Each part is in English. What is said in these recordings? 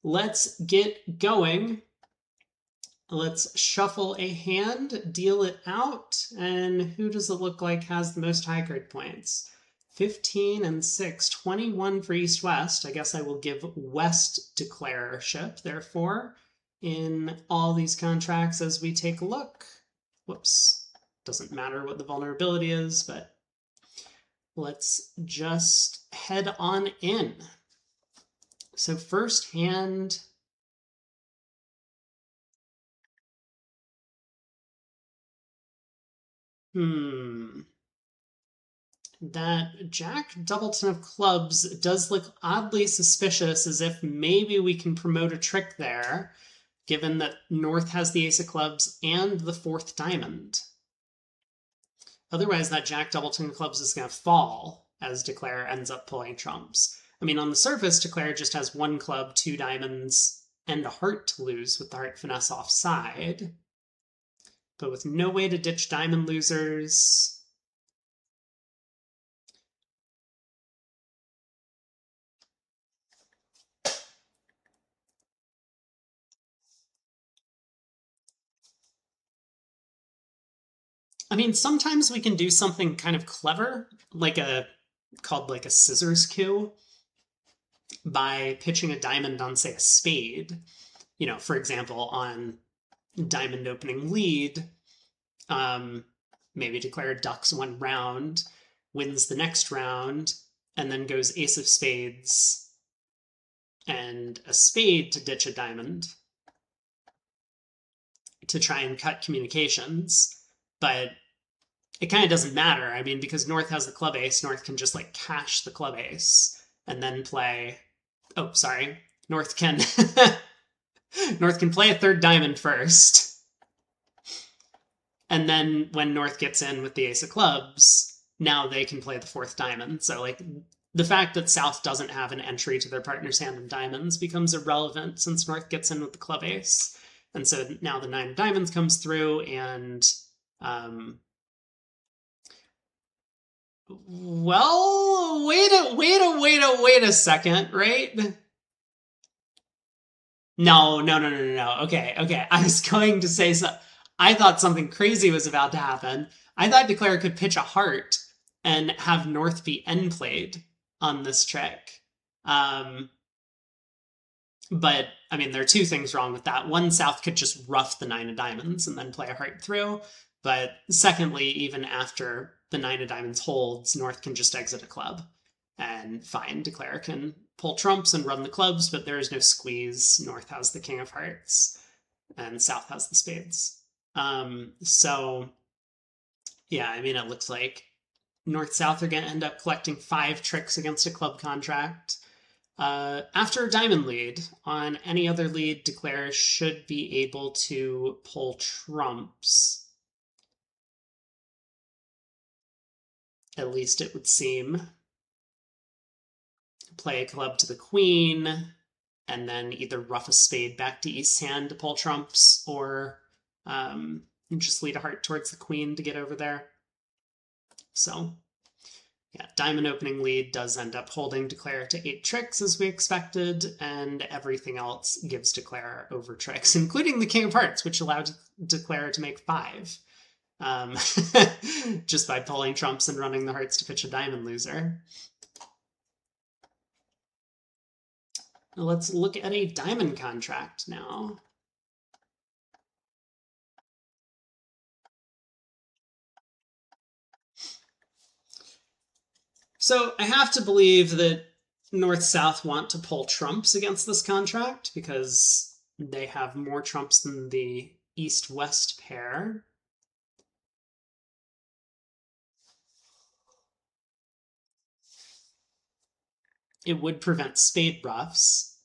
let's get going. Let's shuffle a hand, deal it out, and who does it look like has the most high card points? 15 and 6, 21 for East-West. I guess I will give West declarership, therefore, in all these contracts as we take a look. Whoops. Doesn't matter what the vulnerability is, but let's just head on in. So first hand... That Jack Doubleton of clubs does look oddly suspicious, as if maybe we can promote a trick there, given that North has the ace of clubs and the fourth diamond. Otherwise, that Jack Doubleton of clubs is going to fall as Declare ends up pulling trumps. I mean, on the surface, Declare just has one club, two diamonds, and a heart to lose with the heart finesse offside. But with no way to ditch diamond losers... I mean, sometimes we can do something kind of clever, called a scissors coup, by pitching a diamond on, say, a spade. You know, for example, on diamond opening lead, maybe Declare ducks one round, wins the next round, and then goes ace of spades and a spade to ditch a diamond to try and cut communications. But it kind of doesn't matter. I mean, because North has the club ace, North can just like cash the club ace and then play... Oh, sorry. North can North can play a third diamond first. And then when North gets in with the ace of clubs, now they can play the fourth diamond. So like the fact that South doesn't have an entry to their partner's hand in diamonds becomes irrelevant since North gets in with the club ace. And so now the 9 of diamonds comes through, and well, wait a second, right? No. Okay. I was going to say so. I thought something crazy was about to happen. I thought Declare could pitch a heart and have North be end played on this trick. But, I mean, there are two things wrong with that. One, South could just rough the 9 of diamonds and then play a heart through. But secondly, even after the 9 of diamonds holds, North can just exit a club. And fine, Declare can pull trumps and run the clubs, but there is no squeeze. North has the king of hearts, and South has the spades. So, yeah, I mean, it looks like North-South are going to end up collecting 5 tricks against a club contract. After a diamond lead, on any other lead, Declare should be able to pull trumps. At least it would seem. Play a club to the queen, and then either rough a spade back to East's hand to pull trumps, or just lead a heart towards the queen to get over there. So, yeah, diamond opening lead does end up holding Declare to 8 tricks, as we expected, and everything else gives Declare over tricks, including the king of hearts, which allowed Declare to make 5. Just by pulling trumps and running the hearts to pitch a diamond loser. Let's look at a diamond contract now. So I have to believe that North-South want to pull trumps against this contract because they have more trumps than the East-West pair. It would prevent spade roughs.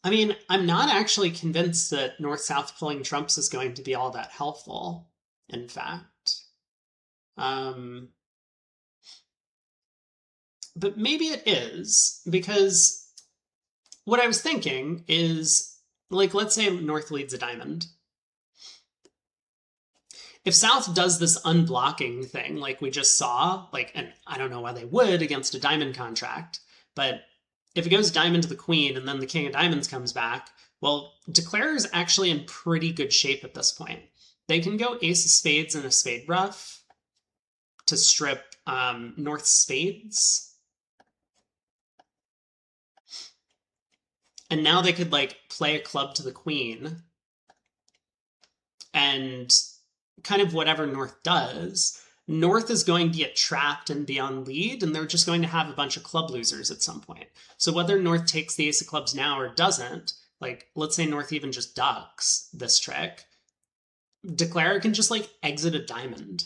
I mean, I'm not actually convinced that North-South pulling trumps is going to be all that helpful, in fact. But maybe it is, because what I was thinking is, like, let's say North leads a diamond. If South does this unblocking thing, like we just saw, like, and I don't know why they would against a diamond contract, but if it goes diamond to the queen and then the king of diamonds comes back, well, Declare is actually in pretty good shape at this point. They can go ace of spades and a spade ruff to strip North spades. And now they could like play a club to the queen and kind of whatever North does, North is going to get trapped and be on lead, and they're just going to have a bunch of club losers at some point. So whether North takes the ace of clubs now or doesn't, like let's say North even just ducks this trick, Declare can just like exit a diamond.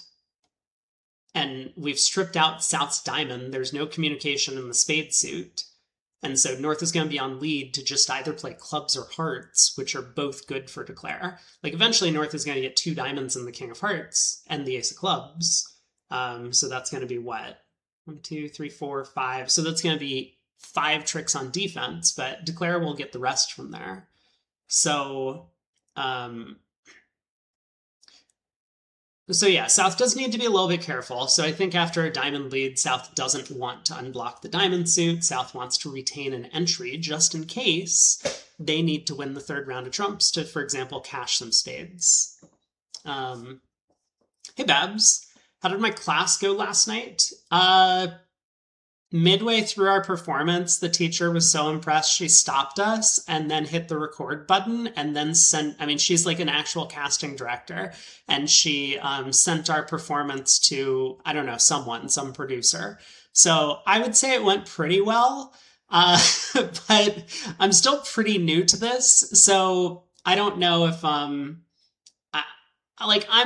And we've stripped out South's diamond. There's no communication in the spade suit. And so North is going to be on lead to just either play clubs or hearts, which are both good for Declare. Like eventually North is going to get 2 diamonds and the king of hearts and the ace of clubs. So that's going to be what? 1, 2, 3, 4, 5. So that's going to be 5 tricks on defense, but Declare will get the rest from there. So, yeah, South does need to be a little bit careful. So I think after a diamond lead, South doesn't want to unblock the diamond suit. South wants to retain an entry just in case they need to win the 3rd round of trumps to, for example, cash some spades. Hey, Babs. How did my class go last night? Midway through our performance, the teacher was so impressed she stopped us and then hit the record button and then she's like an actual casting director, and she sent our performance to, I don't know, some producer. So I would say it went pretty well, but I'm still pretty new to this, so I don't know if I'm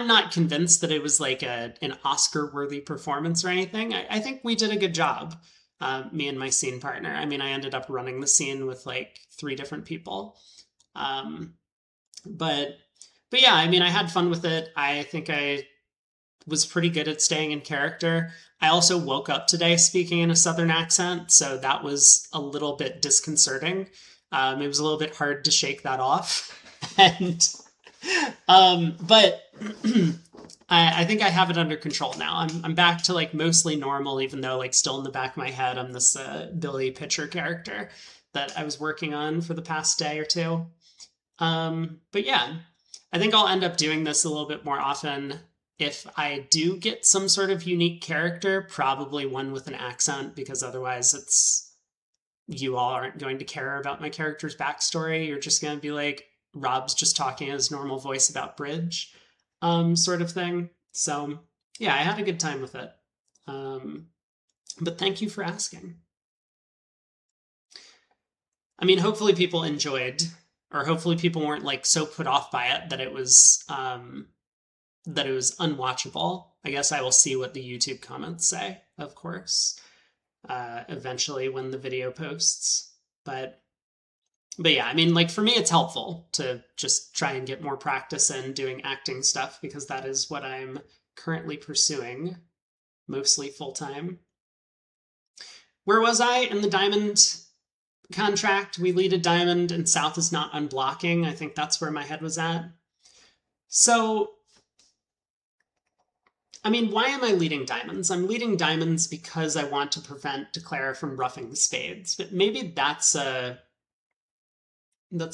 not convinced that it was like an Oscar-worthy performance or anything. I think we did a good job. Me and my scene partner. I mean, I ended up running the scene with like 3 different people. But yeah, I mean, I had fun with it. I think I was pretty good at staying in character. I also woke up today speaking in a Southern accent, so that was a little bit disconcerting. It was a little bit hard to shake that off. And, but I think I have it under control now. I'm back to like mostly normal, even though like still in the back of my head, I'm this Billy Pitcher character that I was working on for the past day or 2. But yeah, I think I'll end up doing this a little bit more often. If I do get some sort of unique character, probably one with an accent, because otherwise you all aren't going to care about my character's backstory. You're just going to be like, Rob's just talking his normal voice about bridge. Sort of thing. So yeah, I had a good time with it. But thank you for asking. I mean, hopefully people enjoyed, or hopefully people weren't like so put off by it that it was unwatchable. I guess I will see what the YouTube comments say, of course, eventually when the video posts. But yeah, I mean, like for me, it's helpful to just try and get more practice in doing acting stuff, because that is what I'm currently pursuing, mostly full-time. Where was I in the diamond contract? We lead a diamond and South is not unblocking. I think that's where my head was at. So, I mean, why am I leading diamonds? I'm leading diamonds because I want to prevent Declare from ruffing the spades, but maybe that's a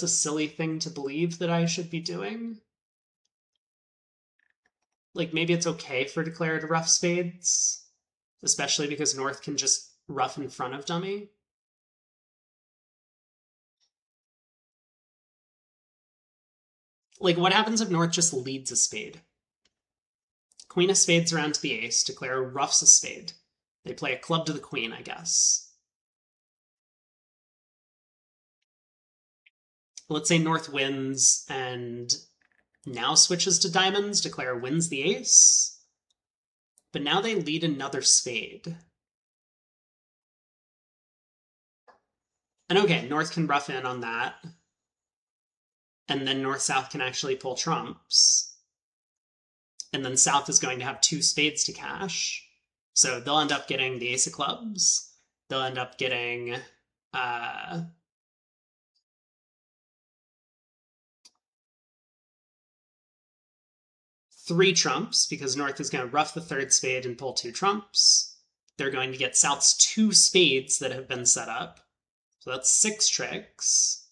silly thing to believe that I should be doing. Like, maybe it's okay for Declare to ruff spades, especially because North can just ruff in front of dummy. Like, what happens if North just leads a spade? Queen of spades around to the ace, Declare ruffs a spade. They play a club to the queen, I guess. Let's say North wins and now switches to diamonds. Declare wins the ace. But now they lead another spade. And okay, North can ruff in on that. And then North-South can actually pull trumps. And then South is going to have 2 spades to cash. So they'll end up getting the ace of clubs. They'll end up getting 3 trumps, because North is going to ruff the 3rd spade and pull 2 trumps. They're going to get South's 2 spades that have been set up. So that's 6 tricks.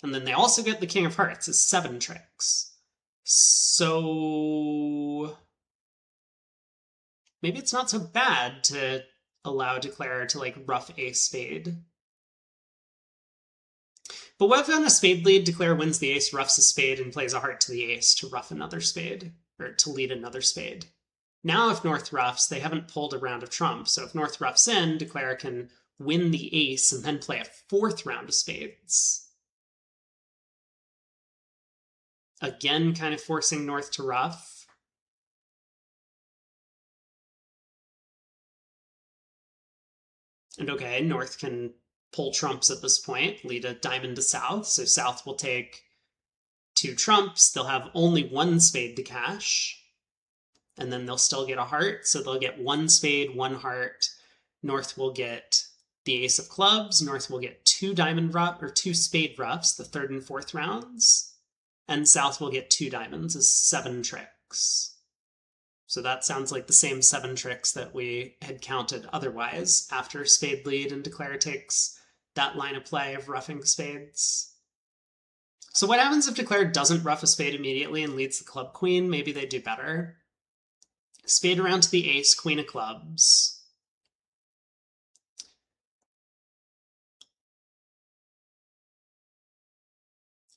And then they also get the King of Hearts as 7 tricks. So maybe it's not so bad to allow Declare to like ruff ace spade. But what if on a spade lead, Declare wins the ace, ruffs a spade, and plays a heart to the ace to ruff another spade, or to lead another spade? Now if North ruffs, they haven't pulled a round of trump, so if North ruffs in, Declare can win the ace and then play a 4th round of spades. Again, kind of forcing North to ruff. And okay, North can pull trumps at this point, lead a diamond to South, so South will take 2 trumps. They'll have only 1 spade to cash, and then they'll still get a heart, so they'll get 1 spade, 1 heart. North will get the ace of clubs. North will get 2 diamond ruff or 2 spade ruffs, the 3rd and 4th rounds, and South will get 2 diamonds as 7 tricks. So that sounds like the same 7 tricks that we had counted otherwise after spade lead, and Declare takes that line of play of ruffing spades. So what happens if Declare doesn't ruff a spade immediately and leads the club queen? Maybe they do better. Spade around to the ace, queen of clubs.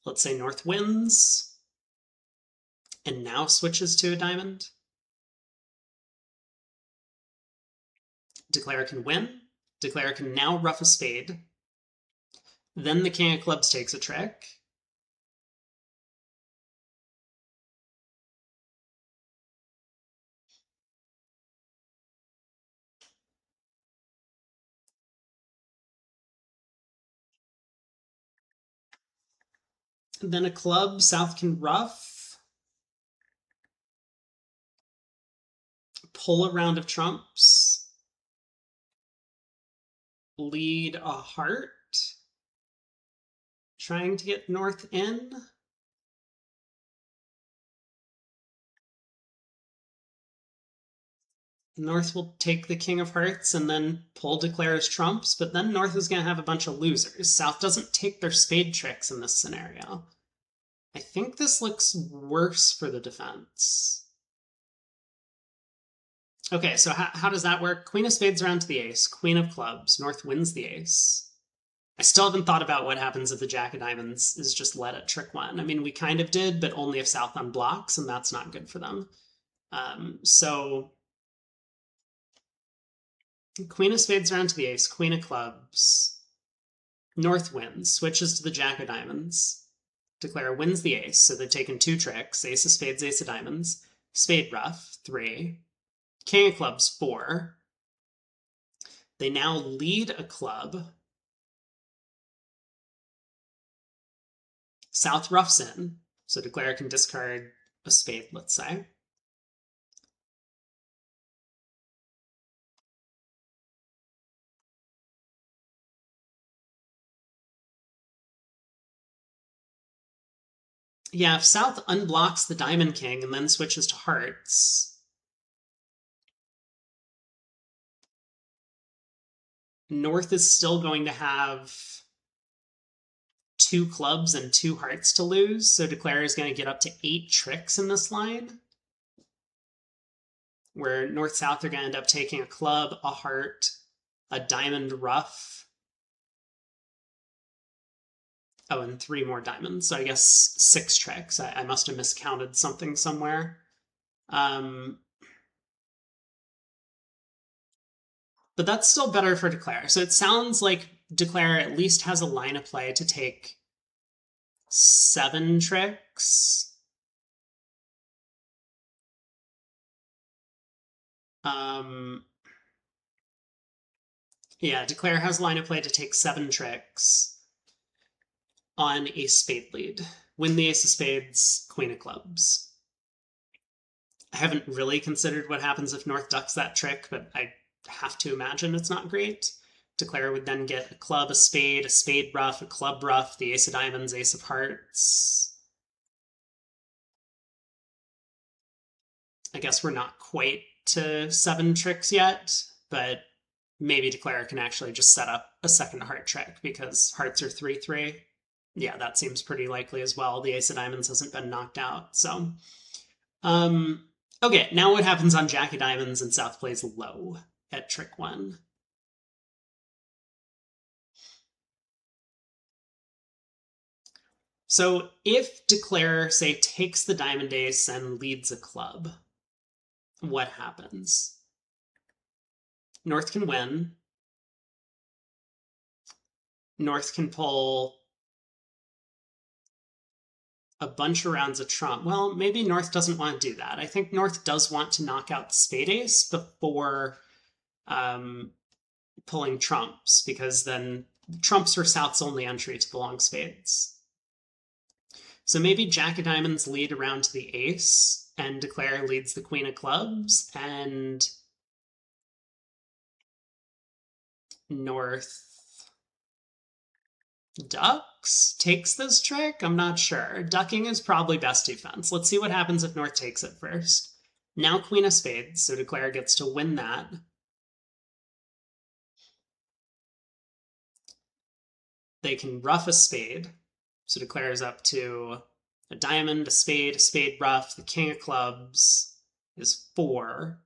Let's say North wins, and now switches to a diamond. Declare can win. Declare can now ruff a spade. Then the king of clubs takes a trick. Then a club, South can ruff. Pull a round of trumps. Lead a heart. Trying to get North in. North will take the king of hearts and then pull Declare's trumps, but then North is going to have a bunch of losers. South doesn't take their spade tricks in this scenario. I think this looks worse for the defense. Okay, so how does that work? Queen of spades around to the ace, queen of clubs, North wins the ace. I still haven't thought about what happens if the jack of diamonds is just led at trick 1. I mean, we kind of did, but only if South unblocks, and that's not good for them. So queen of spades around to the ace, queen of clubs. North wins, switches to the jack of diamonds. Declare wins the ace, so they've taken 2 tricks, ace of spades, ace of diamonds. Spade ruff, 3. King of clubs, 4. They now lead a club. South ruffs in, so Declare can discard a spade, let's say. Yeah, if South unblocks the Diamond King and then switches to hearts, North is still going to have 2 clubs and 2 hearts to lose, so Declare is going to get up to 8 tricks in this line, where North-South are going to end up taking a club, a heart, a diamond ruff. Oh, and 3 more diamonds, so I guess 6 tricks. I must have miscounted something somewhere. But that's still better for Declare. So it sounds like Declare at least has a line of play to take 7 tricks. Yeah, Declare has a line of play to take 7 tricks on a spade lead. Win the ace of spades, queen of clubs. I haven't really considered what happens if North ducks that trick, but I have to imagine it's not great. Declare would then get a club, a spade ruff, a club ruff, the ace of diamonds, ace of hearts. I guess we're not quite to 7 tricks yet, but maybe Declare can actually just set up a second heart trick because hearts are 3/3. Yeah, that seems pretty likely as well. The ace of diamonds hasn't been knocked out, so. Okay, now what happens on jack of diamonds and South plays low at trick 1? So if Declare, say, takes the diamond ace and leads a club, what happens? North can win. North can pull a bunch of rounds of trump. Well, maybe North doesn't want to do that. I think North does want to knock out the spade ace before pulling trumps, because then trumps are South's only entry to the long spades. So maybe jack of diamonds lead around to the ace, and Declare leads the queen of clubs, and North ducks, takes this trick? I'm not sure. Ducking is probably best defense. Let's see what happens if North takes it first. Now queen of spades, so Declare gets to win that. They can ruff a spade, so Declare is up to a diamond, a spade ruff. The king of clubs is 4.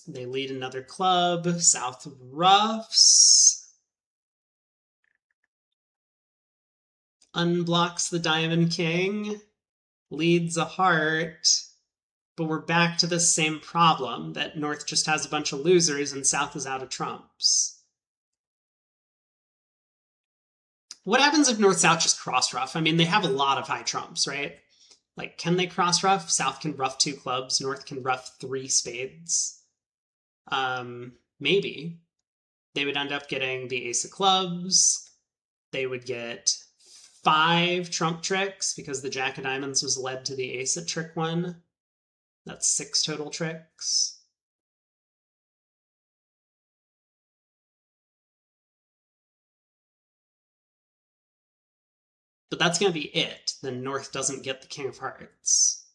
They lead another club. South ruffs. Unblocks the diamond king. Leads a heart. But we're back to the same problem, that North just has a bunch of losers and South is out of trumps. What happens if North-South just cross-ruff? I mean, they have a lot of high trumps, right? Like, can they cross-ruff? South can ruff 2 clubs. North can ruff 3 spades. Maybe. They would end up getting the ace of clubs. They would get 5 trump tricks because the jack of diamonds was led to the ace at trick 1. That's 6 total tricks. But that's going to be it. Then North doesn't get the king of hearts.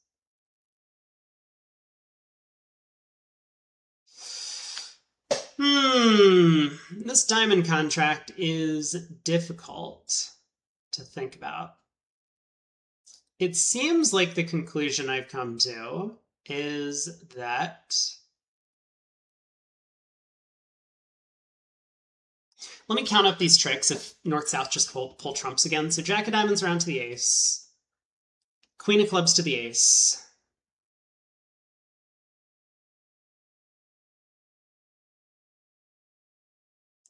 This diamond contract is difficult to think about. It seems like the conclusion I've come to is that... Let me count up these tricks if North-South just pull trumps again. So jack of diamonds around to the ace. Queen of clubs to the ace.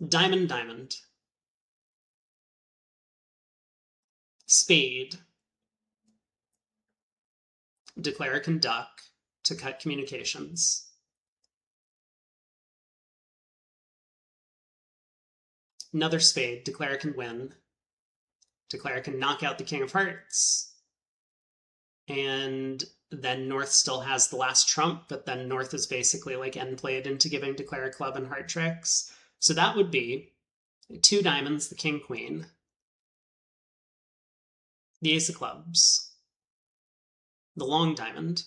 Diamond, diamond. Spade. Declare can duck to cut communications. Another spade. Declare can win. Declare can knock out the king of hearts. And then North still has the last trump, but then North is basically like end played into giving Declare club and heart tricks. So that would be 2 diamonds, the king, queen. The ace of clubs. The long diamond.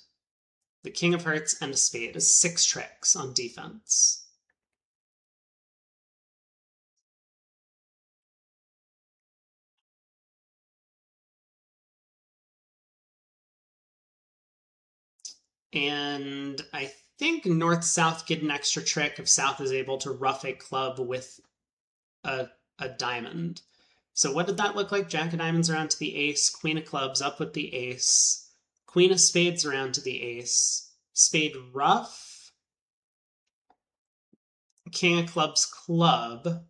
The king of hearts and a spade is 6 tricks on defense. And I think North-South get an extra trick if South is able to ruff a club with a diamond. So what did that look like? Jack of diamonds around to the ace, queen of clubs up with the ace, queen of spades around to the ace, spade ruff, king of clubs club,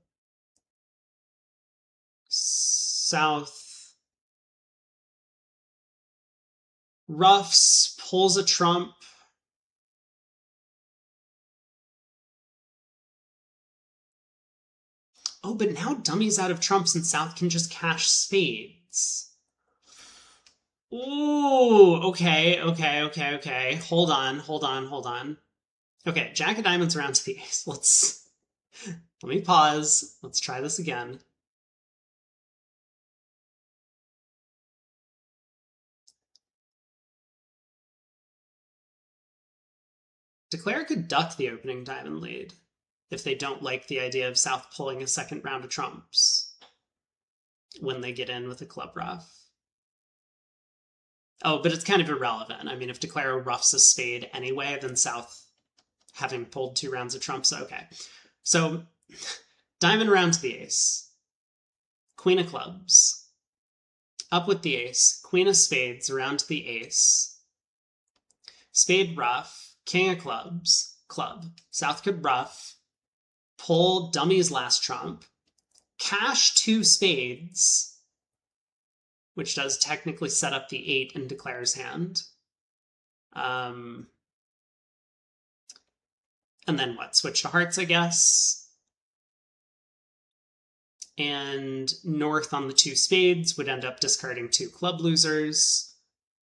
South ruffs, pulls a trump. Oh, but now dummy's out of trumps and South can just cash spades. Ooh, okay. Hold on. Okay, Jack of Diamonds around to the ace. Let me pause. Let's try this again. Declare could duck the opening diamond lead if they don't like the idea of South pulling a second round of trumps when they get in with a club ruff. Oh, but it's kind of irrelevant. I mean, if Declare ruffs a spade anyway, then South, having pulled 2 rounds of trumps, okay. So, diamond round to the ace. Queen of clubs. Up with the ace. Queen of spades around to the ace. Spade ruff. King of clubs. Club. South could ruff. Pull dummy's last trump. Cash 2 spades, which does technically set up the 8 in Declare's hand. And then what? Switch to hearts, I guess. And North on the 2 spades would end up discarding 2 club losers.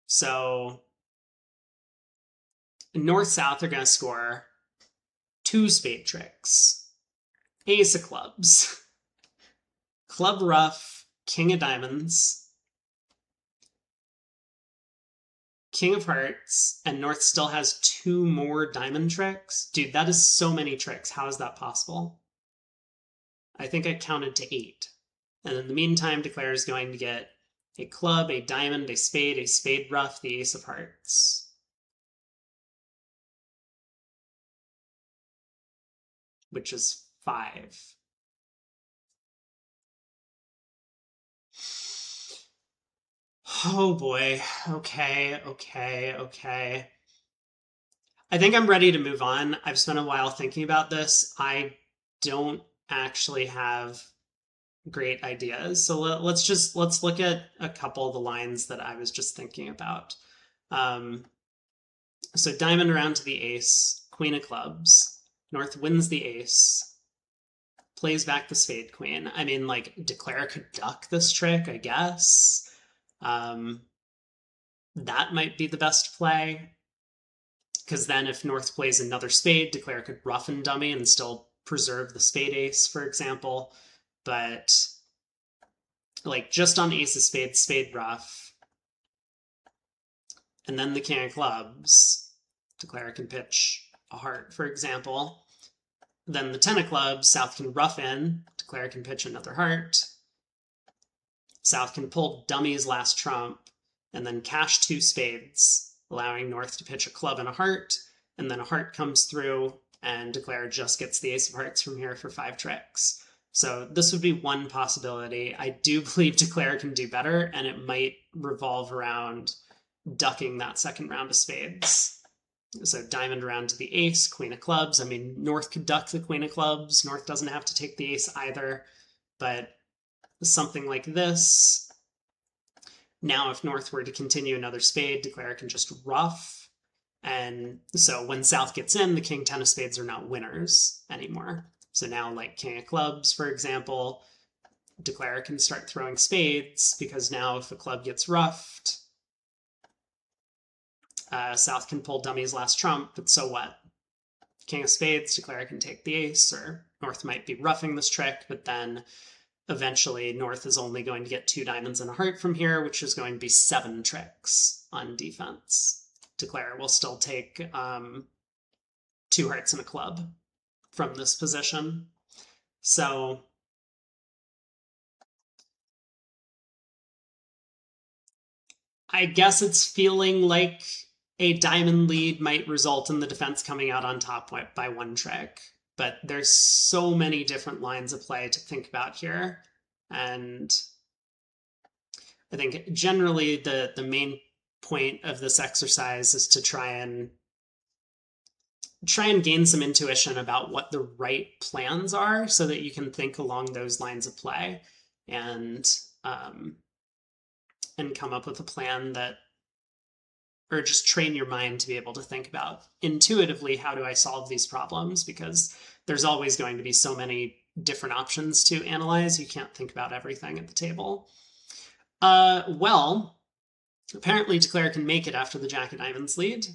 So North-South are going to score 2 spade tricks. Ace of clubs. Club ruff, king of diamonds, king of hearts, and North still has 2 more diamond tricks. Dude, that is so many tricks. How is that possible? I think I counted to 8. And in the meantime, Declare is going to get a club, a diamond, a spade ruff, the ace of hearts. Which is 5. Oh boy. Okay. I think I'm ready to move on. I've spent a while thinking about this. I don't actually have great ideas. So let's look at a couple of the lines that I was just thinking about. So diamond around to the ace, queen of clubs. North wins the ace, plays back the spade queen. I mean, like, Declare could duck this trick, I guess. That might be the best play. Because then if North plays another spade, Declare could ruff and dummy and still preserve the spade ace, for example. But, like, just on ace of spades, spade ruff, and then the king of clubs, Declare can pitch a heart, for example. Then the 10 of clubs, South can ruff in, Declare can pitch another heart. South can pull dummy's last trump, and then cash 2 spades, allowing North to pitch a club and a heart, and then a heart comes through, and Declare just gets the ace of hearts from here for 5 tricks. So this would be one possibility. I do believe Declare can do better, and it might revolve around ducking that second round of spades. So diamond around to the ace, queen of clubs. I mean, North could duck the queen of clubs. North doesn't have to take the ace either, but something like this. Now, if North were to continue another spade, Declare can just ruff. And so when South gets in, the king 10 of spades are not winners anymore. So now, like king of clubs, for example, Declare can start throwing spades, because now if a club gets ruffed, South can pull dummy's last trump, but so what? King of spades, Declare can take the ace, or North might be ruffing this trick, but then eventually North is only going to get 2 diamonds and a heart from here, which is going to be 7 tricks on defense. Declare will still take 2 hearts and a club from this position. So I guess it's feeling like a diamond lead might result in the defense coming out on top by 1 trick. But there's so many different lines of play to think about here. And I think generally the main point of this exercise is to try and gain some intuition about what the right plans are, so that you can think along those lines of play and come up with a plan that, or just train your mind to be able to think about intuitively, how do I solve these problems? Because there's always going to be so many different options to analyze. You can't think about everything at the table. Well, Apparently Declare can make it after the Jack of Diamonds lead.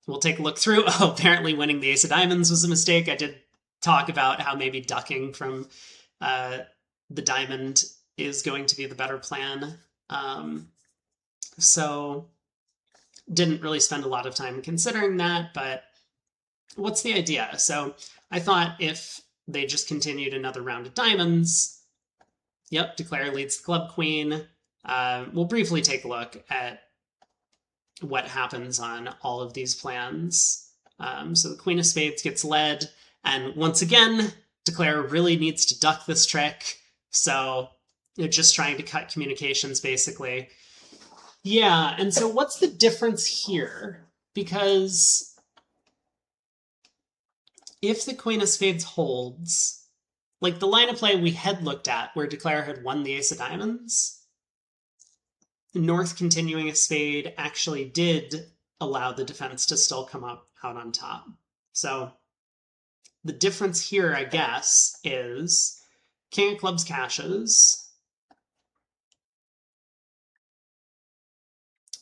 We'll take a look through. Oh, apparently winning the Ace of Diamonds was a mistake. I did talk about how maybe ducking from the diamond is going to be the better plan. So didn't really spend a lot of time considering that, but what's the idea? So I thought if they just continued another round of diamonds, yep, Declare leads the club queen. We'll briefly take a look at what happens on all of these plans. So the Queen of Spades gets led, and once again, Declare really needs to duck this trick. So they're just trying to cut communications, basically. Yeah, and so what's the difference here? Because if the Queen of Spades holds, like the line of play we had looked at where Declare had won the Ace of Diamonds, North continuing a spade actually did allow the defense to still come out on top. So the difference here, I guess, is King of Clubs cashes.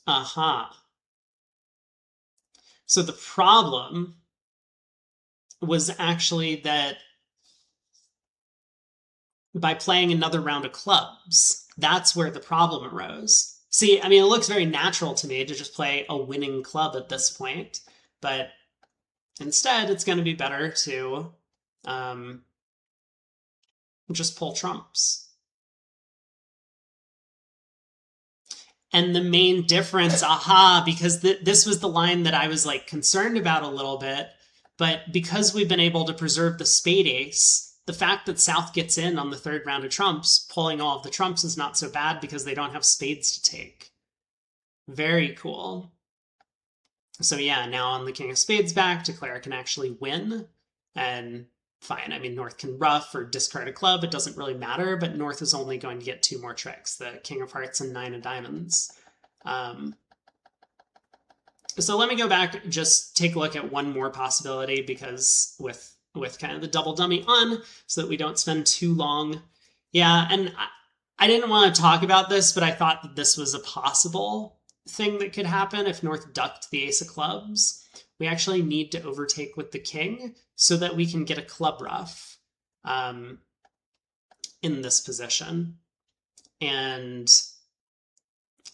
Aha. So the problem was actually that by playing another round of clubs, that's where the problem arose. See, I mean, it looks very natural to me to just play a winning club at this point, but instead it's going to be better to just pull trumps. And the main difference, aha, because this was the line that I was like concerned about a little bit, but because we've been able to preserve the spade ace, the fact that South gets in on the third round of trumps, pulling all of the trumps is not so bad because they don't have spades to take. Very cool. So yeah, now on the King of Spades back, Declare can actually win, and fine. I mean, North can ruff or discard a club. It doesn't really matter, but North is only going to get two more tricks, the King of Hearts and Nine of Diamonds. So let me go back, just take a look at one more possibility, because with kind of the double dummy on, so that we don't spend too long. Yeah, and I didn't want to talk about this, but I thought that this was a possible thing that could happen if North ducked the Ace of Clubs. We actually need to overtake with the King so that we can get a club ruff in this position. And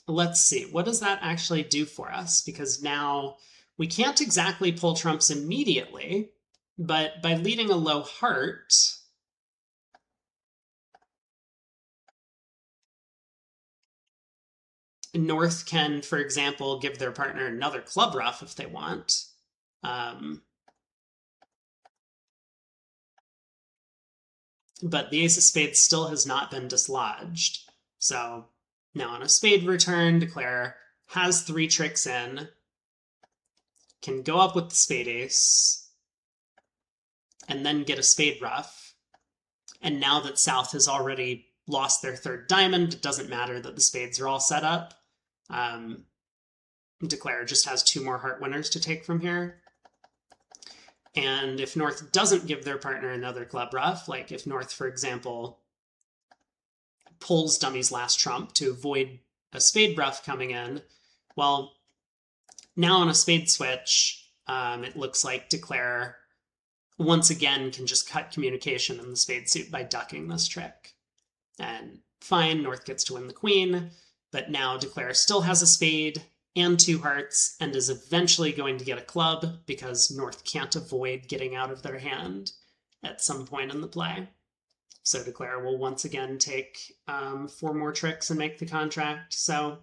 let's see, what does that actually do for us? Because now we can't exactly pull trumps immediately, but by leading a low heart, North can, for example, give their partner another club ruff if they want. But the Ace of Spades still has not been dislodged. So now on a spade return, Declare has three tricks in, can go up with the spade ace, and then get a spade ruff. And now that South has already lost their third diamond, it doesn't matter that the spades are all set up. Declare just has two more heart winners to take from here. And if North doesn't give their partner another club ruff, like if North, for example, pulls Dummy's last trump to avoid a spade ruff coming in, well, now on a spade switch, it looks like Declare once again can just cut communication in the spade suit by ducking this trick. And fine, North gets to win the queen, but now Declare still has a spade and two hearts, and is eventually going to get a club because North can't avoid getting out of their hand at some point in the play. So Declare will once again take four more tricks and make the contract. So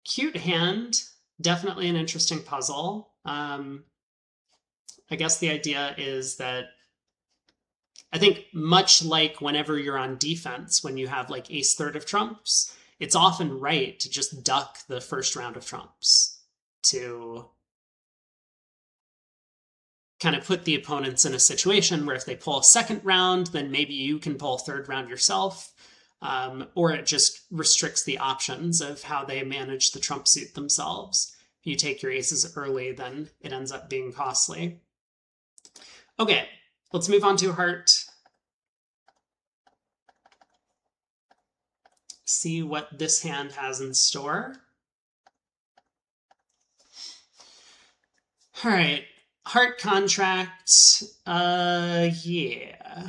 cute hand, definitely an interesting puzzle. I guess the idea is that I think much like whenever you're on defense, when you have like ace third of trumps, it's often right to just duck the first round of trumps to kind of put the opponents in a situation where if they pull a second round, then maybe you can pull a third round yourself, or it just restricts the options of how they manage the trump suit themselves. If you take your aces early, then it ends up being costly. Okay, let's move on to heart. see what this hand has in store. All right. Heart contract. Yeah.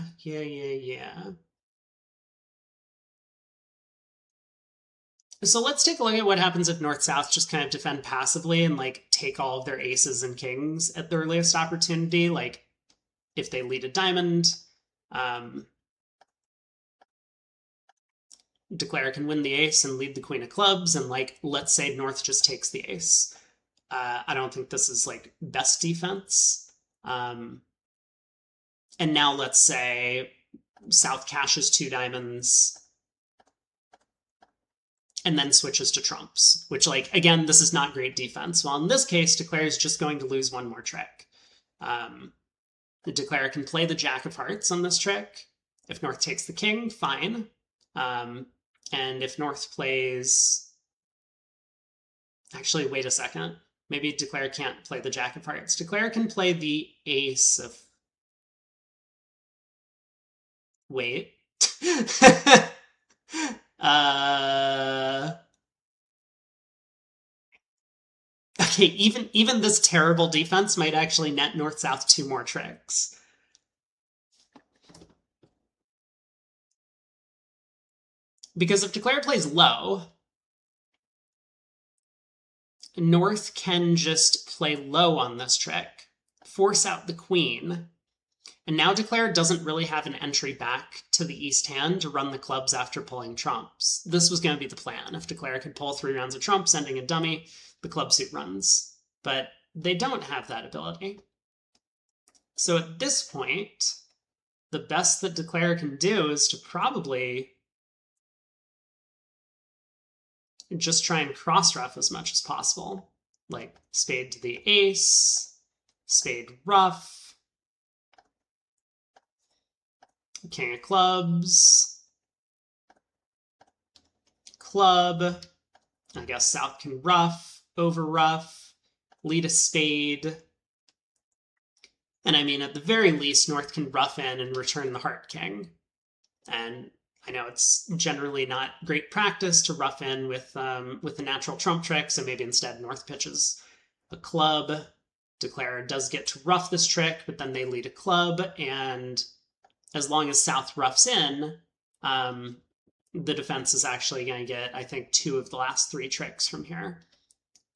So let's take a look at what happens if North-South just kind of defend passively and like take all of their aces and kings at the earliest opportunity. Like if they lead a diamond, Declare can win the ace and lead the queen of clubs, and like let's say North just takes the ace. I don't think this is like best defense. And now let's say South cashes 2 diamonds and then switches to trumps, which like, again, this is not great defense. Well, in this case, Declare is just going to lose 1 more trick. The Declare can play the Jack of Hearts on this trick. If North takes the king, fine. And if North plays... Actually, wait a second. Maybe Declare can't play the Jack of Hearts. Declare can play the ace of... Wait. Okay, even this terrible defense might actually net North-South 2 more tricks. Because if Declare plays low, North can just play low on this trick, force out the queen, and now Declare doesn't really have an entry back to the east hand to run the clubs after pulling trumps. This was going to be the plan. If Declare could pull 3 rounds of trumps, ending a dummy, the club suit runs. But they don't have that ability. So at this point, the best that Declare can do is to probably just try and cross-ruff as much as possible. Like spade to the ace, spade ruff, king of clubs, club. I guess South can ruff, over ruff, lead a spade. And I mean, at the very least, North can ruff in and return the heart king. And I know it's generally not great practice to ruff in with the natural trump trick, so maybe instead North pitches a club. Declare does get to ruff this trick, but then they lead a club, and as long as South ruffs in, the defense is actually going to get, I think, 2 of the last 3 tricks from here.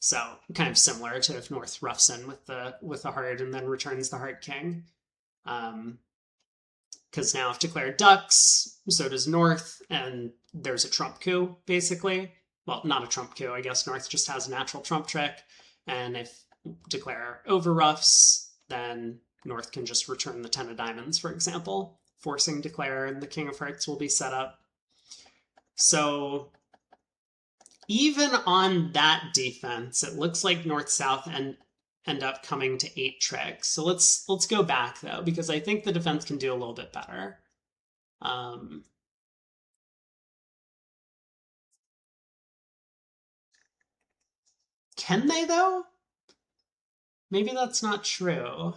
So kind of similar to if North roughs in with the heart and then returns the heart king. Because now if Declare ducks, so does North, and there's a trump coup, basically. Well, not a trump coup, I guess North just has a natural trump trick. And if Declare overruffs, then North can just return the 10 of diamonds, for example, forcing Declare, and the king of hearts will be set up. So even on that defense, it looks like North-South end up coming to 8 tricks. So let's go back, though, because I think the defense can do a little bit better. Can they, though? Maybe that's not true.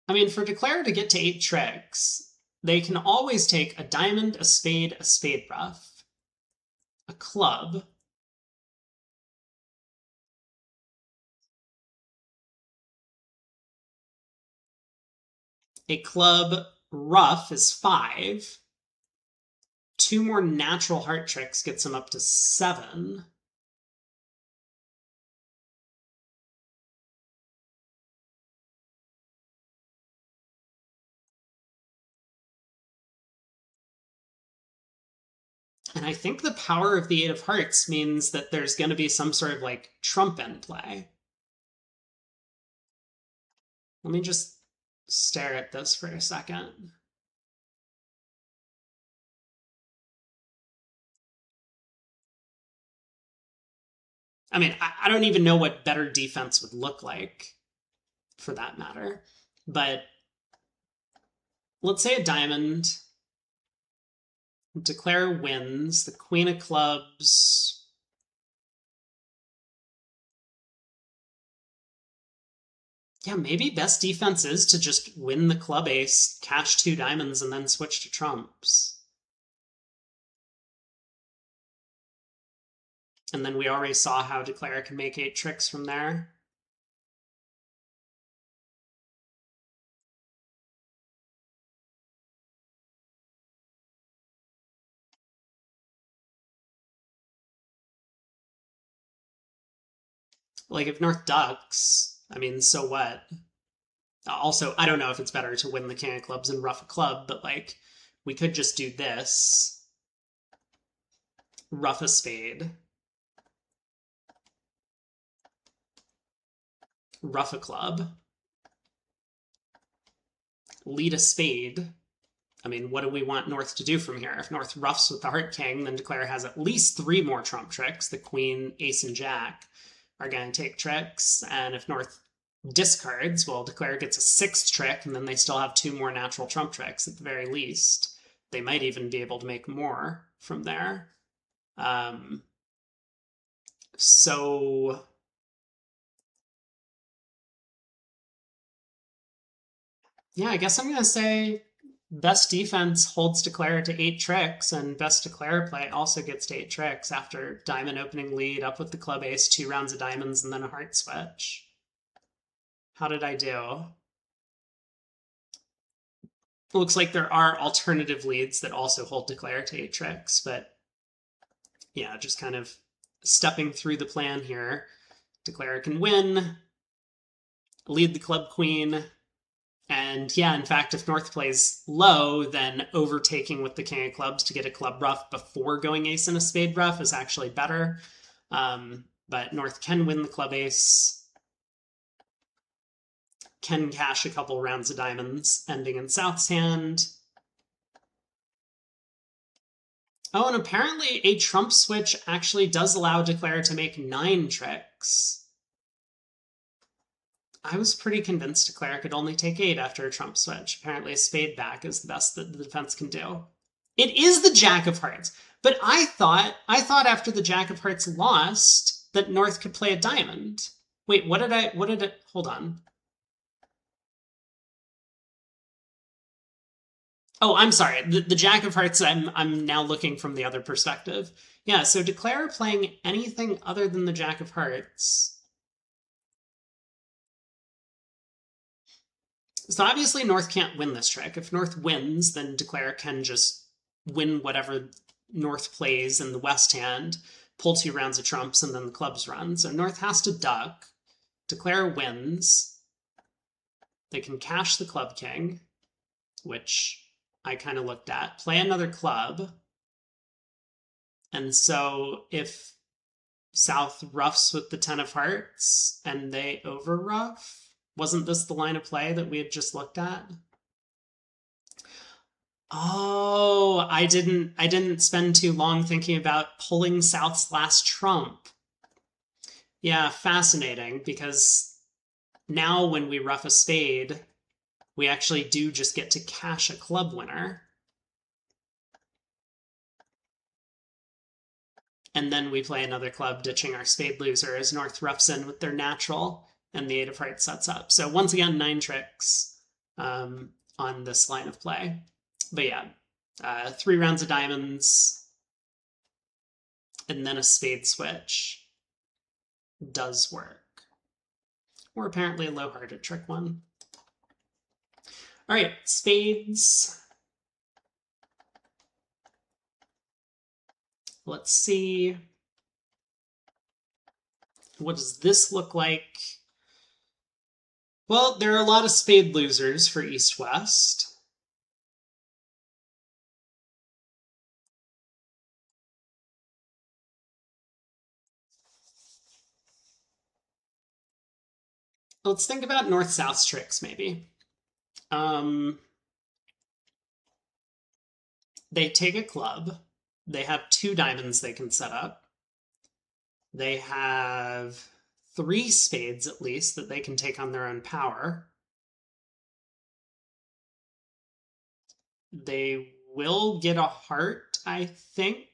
I mean, for Declare to get to 8 tricks, they can always take a diamond, a spade ruff, a club, a club ruff is 5. 2 more natural heart tricks gets them up to 7. And I think the power of the 8 of hearts means that there's going to be some sort of like trump in play. Let me just stare at this for a second. I mean, I don't even know what better defense would look like, for that matter. But let's say a diamond, Declare wins, the queen of clubs. Yeah, maybe best defense is to just win the club ace, cash 2 diamonds, and then switch to trumps. And then we already saw how Declare can make 8 tricks from there. Like, if North ducks, I mean, so what? Also, I don't know if it's better to win the king of clubs and ruff a club, but like, we could just do this. Ruff a spade. Ruff a club. Lead a spade. I mean, what do we want North to do from here? If North ruffs with the Heart King, then Declare has at least 3 more trump tricks. The Queen, Ace, and Jack are going to take tricks. And if North discards, well, Declare gets a 6th trick, and then they still have 2 more natural trump tricks at the very least. They might even be able to make more from there. So yeah, I guess I'm going to say best defense holds Declare to 8 tricks, and best Declare play also gets to 8 tricks after diamond opening lead, up with the club ace, 2 rounds of diamonds, and then a heart switch. How did I do? It looks like there are alternative leads that also hold Declare to 8 tricks, but yeah, just kind of stepping through the plan here. Declare can win, lead the club queen, and yeah, in fact, if North plays low, then overtaking with the king of clubs to get a club ruff before going ace and a spade ruff is actually better. But North can win the club ace, can cash a couple rounds of diamonds, ending in South's hand. Oh, and apparently a trump switch actually does allow Declare to make 9 tricks. I was pretty convinced Declare could only take 8 after a trump switch. Apparently a spade back is the best that the defense can do. It is the Jack of Hearts, but I thought after the Jack of Hearts lost that North could play a diamond. Wait, hold on. Oh, I'm sorry. The Jack of Hearts, I'm now looking from the other perspective. Yeah, so Declare playing anything other than the Jack of Hearts. So obviously North can't win this trick. If North wins, then Declare can just win whatever North plays in the West hand, pull 2 rounds of trumps, and then the clubs run. So North has to duck. Declare wins. They can cash the club king, which I kind of looked at. Play another club. And so if South ruffs with the 10 of hearts and they over ruff, wasn't this the line of play that we had just looked at? Oh, I didn't spend too long thinking about pulling South's last trump. Yeah, fascinating, because now when we ruff a spade, we actually do just get to cash a club winner. And then we play another club, ditching our spade loser as North roughs in with their natural, and the 8 of hearts sets up. So once again, 9 tricks on this line of play. But yeah, 3 rounds of diamonds, and then a spade switch does work. Or apparently a low-hearted trick one. All right, spades. Let's see. What does this look like? Well, there are a lot of spade losers for East-West. Let's think about North-South tricks, maybe. They take a club. They have 2 diamonds they can set up. They have 3 spades, at least, that they can take on their own power. They will get a heart, I think.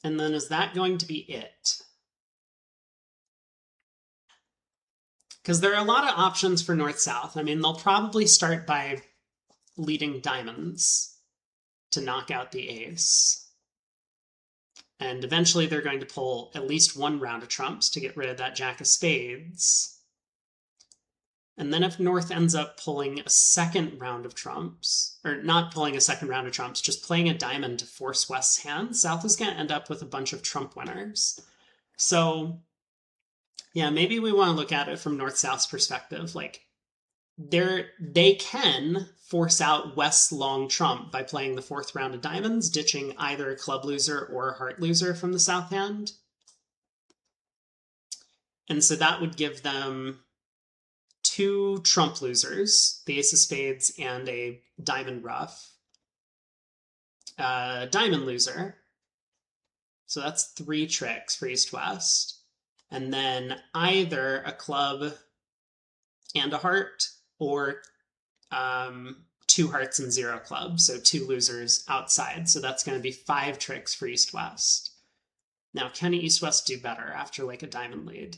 And then is that going to be it? Because there are a lot of options for North-South. I mean, they'll probably start by leading diamonds to knock out the ace. And eventually they're going to pull at least one round of trumps to get rid of that jack of spades. And then if North ends up pulling a second round of trumps, or not pulling a second round of trumps, just playing a diamond to force West's hand, South is going to end up with a bunch of trump winners. So yeah, maybe we want to look at it from North-South's perspective. Like, they can force out West's long trump by playing the fourth round of diamonds, ditching either a club loser or a heart loser from the South hand. And so that would give them two trump losers, the ace of spades and a diamond ruff. Diamond loser. So that's 3 tricks for East-West. And then either a club and a heart, or 2 hearts and 0 clubs, so 2 losers outside. So that's going to be 5 tricks for East-West. Now, can East-West do better after like a diamond lead?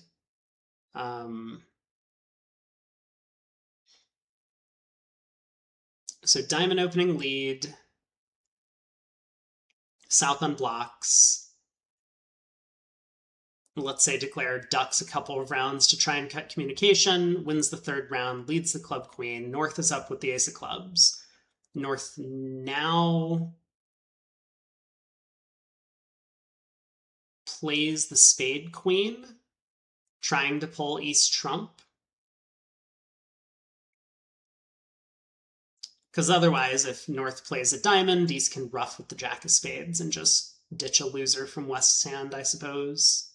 So diamond opening lead, South unblocks. Let's say declare ducks a couple of rounds to try and cut communication, wins the 3rd round, leads the club queen. North is up with the ace of clubs. North now plays the spade queen, trying to pull East trump. Because otherwise, if North plays a diamond, East can ruff with the jack of spades and just ditch a loser from West's hand, I suppose,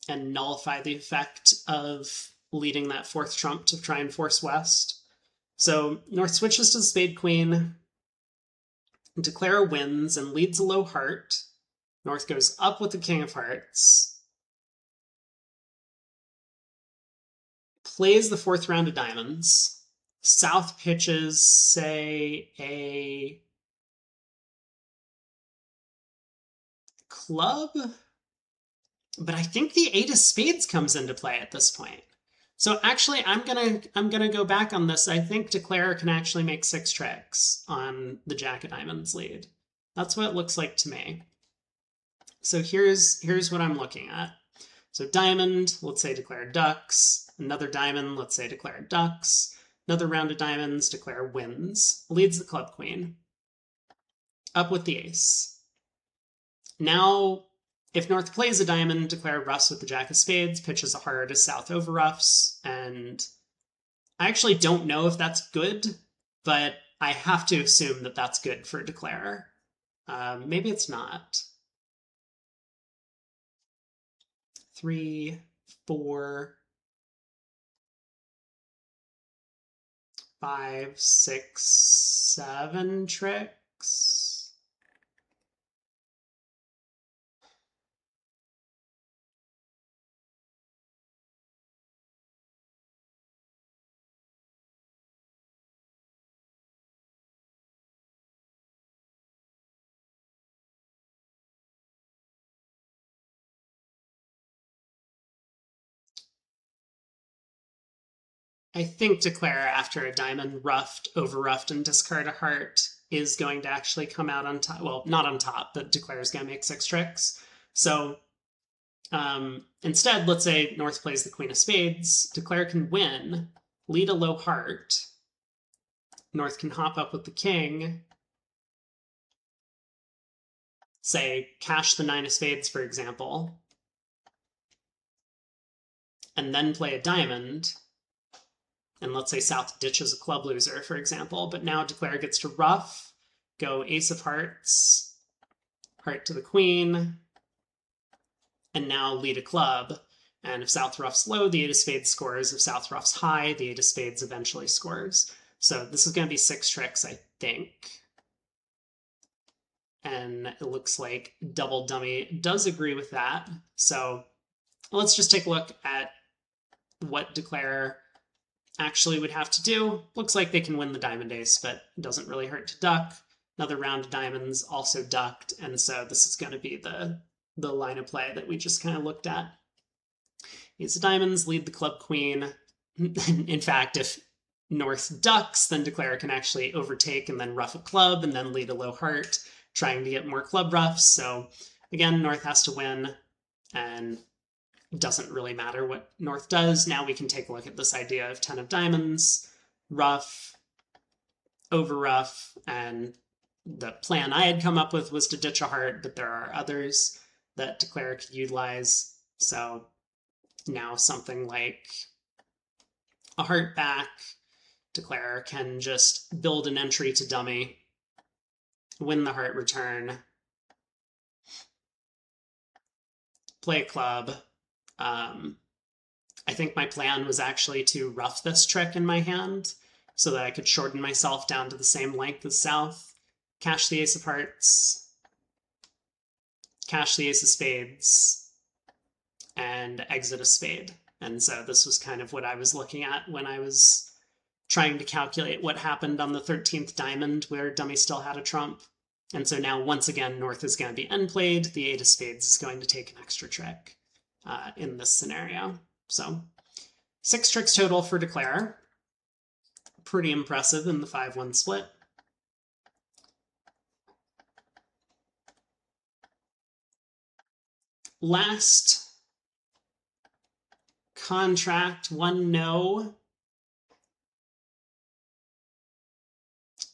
and nullify the effect of leading that 4th trump to try and force West. So North switches to the spade queen, declare wins, and leads a low heart. North goes up with the king of hearts, plays the 4th round of diamonds. South pitches, say, a club, but I think the 8 of spades comes into play at this point. So actually, I'm gonna go back on this. I think declare can actually make 6 tricks on the jack of diamonds lead. That's what it looks like to me. So here's what I'm looking at. So diamond, let's say declare ducks. Another diamond, let's say declare ducks. Another round of diamonds, declare wins. Leads the club queen. Up with the ace. Now, if North plays a diamond, declare ruffs with the jack of spades, pitches a heart as South over ruffs, and I actually don't know if that's good, but I have to assume that that's good for declare. Maybe it's not. 3, 4, 5, 6, 7 tricks. I think declare after a diamond ruffed, over ruffed, and discard a heart is going to actually come out on top. Well, not on top, but declare is going to make 6 tricks. So instead, let's say North plays the queen of spades. Declare can win, lead a low heart. North can hop up with the king. Say, cash the 9 of spades, for example. And then play a diamond. And let's say South ditches a club loser, for example, but now declare gets to ruff, go ace of hearts, heart to the queen, and now lead a club. And if South ruffs low, the 8 of spades scores. If South ruffs high, the 8 of spades eventually scores. So this is going to be 6 tricks, I think. And it looks like Double Dummy does agree with that. So let's just take a look at what declare actually would have to do. Looks like they can win the diamond ace, but it doesn't really hurt to duck. Another round of diamonds also ducked, and so this is going to be the line of play that we just kind of looked at. Ace of diamonds, lead the club queen. In fact, North ducks, then Declare can actually overtake and then ruff a club and then lead a low heart, trying to get more club ruffs. So again, North has to win, and it doesn't really matter what North does. Now we can take a look at this idea of 10 of diamonds, ruff, over ruff, and the plan I had come up with was to ditch a heart, but there are others that Declare could utilize. So now something like a heart back, Declare can just build an entry to dummy, win the heart return, play a club. I think my plan was actually to ruff this trick in my hand so that I could shorten myself down to the same length as South, cash the ace of hearts, cash the ace of spades, and exit a spade. And so this was kind of what I was looking at when I was trying to calculate what happened on the 13th diamond where dummy still had a trump. And so now, once again, North is going to be end played. The 8 of spades is going to take an extra trick in this scenario. So 6 tricks total for Declare. Pretty impressive in the 5-1 split. Last contract, 1 no.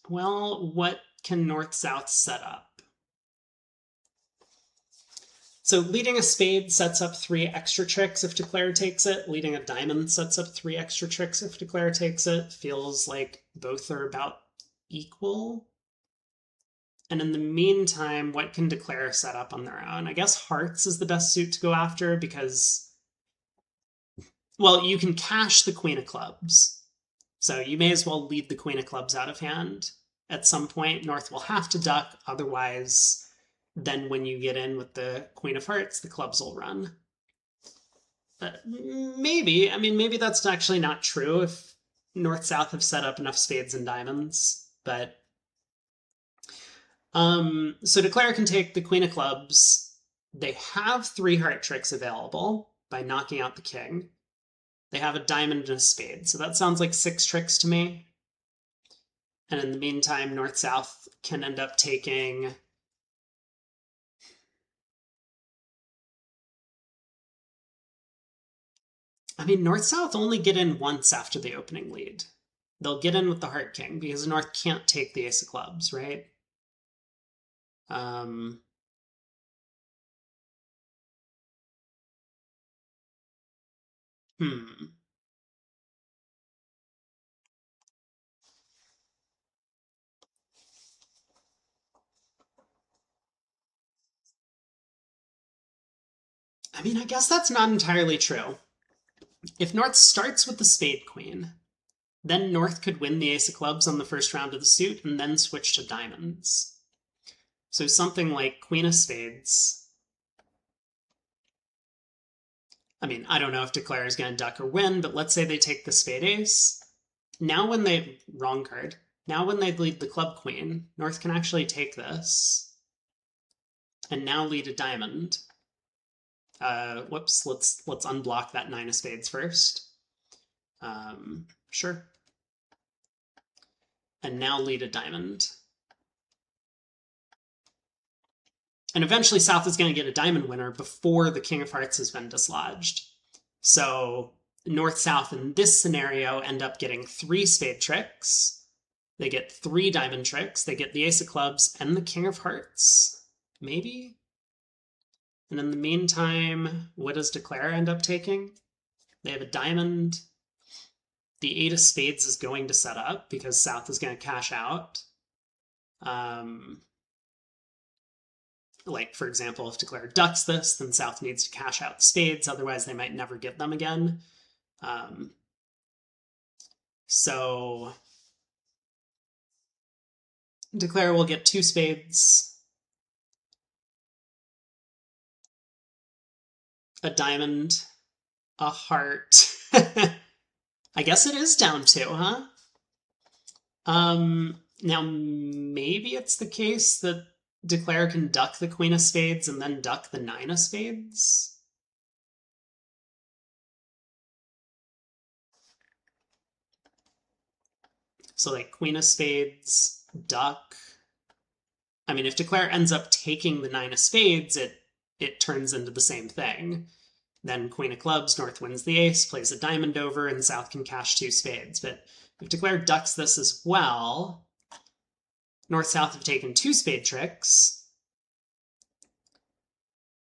Well, what can North-South set up? So leading a spade sets up 3 extra tricks if Declare takes it. Leading a diamond sets up 3 extra tricks if Declare takes it. Feels like both are about equal. And in the meantime, what can Declare set up on their own? I guess hearts is the best suit to go after because, well, you can cash the queen of clubs. So you may as well lead the queen of clubs out of hand. At some point, North will have to duck, otherwise, then when you get in with the queen of hearts, the clubs will run. Maybe. I mean, maybe that's actually not true if North-South have set up enough spades and diamonds, but... so Declare can take the queen of clubs. They have 3 heart tricks available by knocking out the king. They have a diamond and a spade, so that sounds like 6 tricks to me. And in the meantime, North-South can end up taking... I mean, North-South only get in once after the opening lead. They'll get in with the heart king, because North can't take the ace of clubs, right? I mean, I guess that's not entirely true. If North starts with the spade queen, then North could win the ace of clubs on the first round of the suit and then switch to diamonds. So something like queen of spades. I mean, I don't know if Declare is going to duck or win, but let's say they take the spade ace. Now when they... wrong card. Now when they lead the club queen, North can actually take this and now lead a diamond. Whoops, let's unblock that 9 of spades first. Sure. And now lead a diamond. And eventually South is going to get a diamond winner before the king of hearts has been dislodged. So North-South in this scenario end up getting 3 spade tricks. They get 3 diamond tricks. They get the ace of clubs and the king of hearts. Maybe? And in the meantime, what does Declare end up taking? They have a diamond. The 8 of spades is going to set up because South is going to cash out. Like, for example, if Declare ducks this, then South needs to cash out spades, otherwise they might never get them again. So Declare will get 2 spades, a diamond, a heart. I guess it is down 2, huh? Now maybe it's the case that Declare can duck the queen of spades and then duck the 9 of spades. So like queen of spades, duck. I mean, if declare ends up taking the 9 of spades, it turns into the same thing. Then queen of clubs, North wins the ace, plays a diamond over, and South can cash 2 spades. But if declare ducks this as well, North-South have taken 2 spade tricks,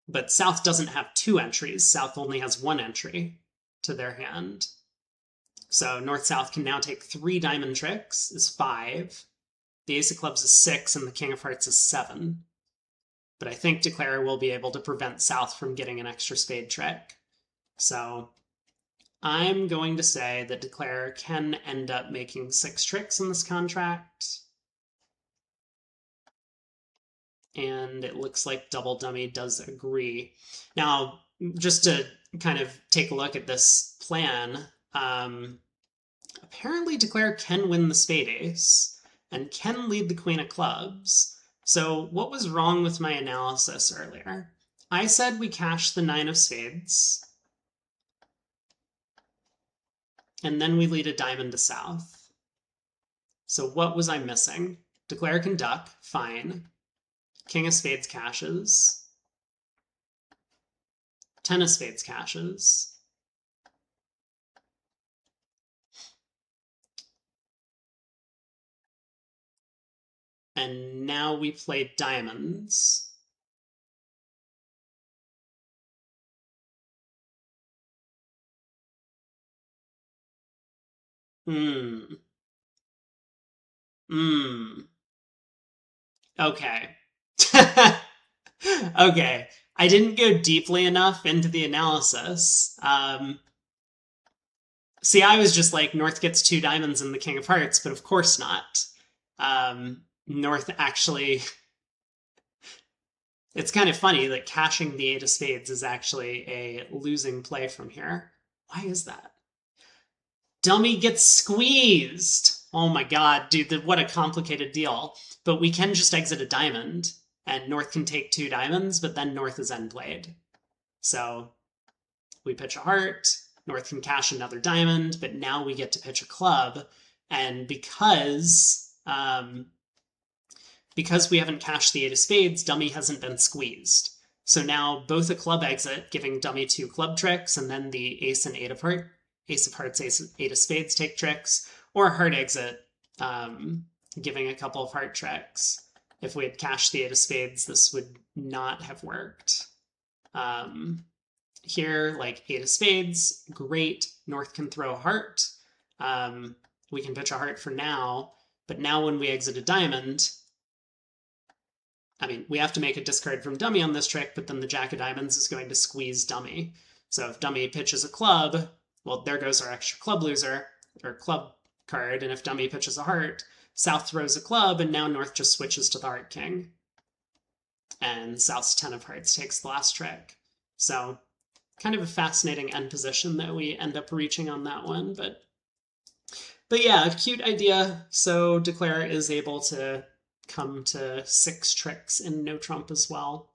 but South doesn't have 2 entries. South only has 1 entry to their hand. So North-South can now take 3 diamond tricks, is 5. The ace of clubs is 6, and the king of hearts is 7. But I think declare will be able to prevent South from getting an extra spade trick. So I'm going to say that declare can end up making 6 tricks in this contract. And it looks like Double Dummy does agree. Now, just to kind of take a look at this plan, apparently declare can win the spade ace and can lead the queen of clubs. So what was wrong with my analysis earlier? I said we cash the 9 of spades, and then we lead a diamond to South. So what was I missing? Declare can duck, fine. King of spades cashes. 10 of spades cashes. And now we play diamonds. Okay. Okay. I didn't go deeply enough into the analysis. See, I was just like, North gets 2 diamonds and the king of hearts, but of course not. North actually... It's kind of funny that cashing the 8 of spades is actually a losing play from here. Why is that? Dummy gets squeezed! Oh my god, dude, what a complicated deal. But we can just exit a diamond, and North can take 2 diamonds, but then North is end played. So we pitch a heart, North can cash another diamond, but now we get to pitch a club, and because we haven't cashed the 8 of spades, Dummy hasn't been squeezed. So now both a club exit, giving Dummy 2 club tricks, and then the ace and 8 of hearts, ace of hearts, 8 of spades take tricks, or a heart exit, giving a couple of heart tricks. If we had cashed the 8 of spades, this would not have worked. Here, like 8 of spades, great. North can throw a heart. We can pitch a heart for now, but now when we exit a diamond, I mean, we have to make a discard from Dummy on this trick, but then the jack of diamonds is going to squeeze Dummy. So if Dummy pitches a club, well, there goes our extra club loser, or club card, and if Dummy pitches a heart, South throws a club, and now North just switches to the heart king. And South's 10 of hearts takes the last trick. So kind of a fascinating end position that we end up reaching on that one, but yeah, cute idea. So declare is able to come to 6 tricks in no trump as well.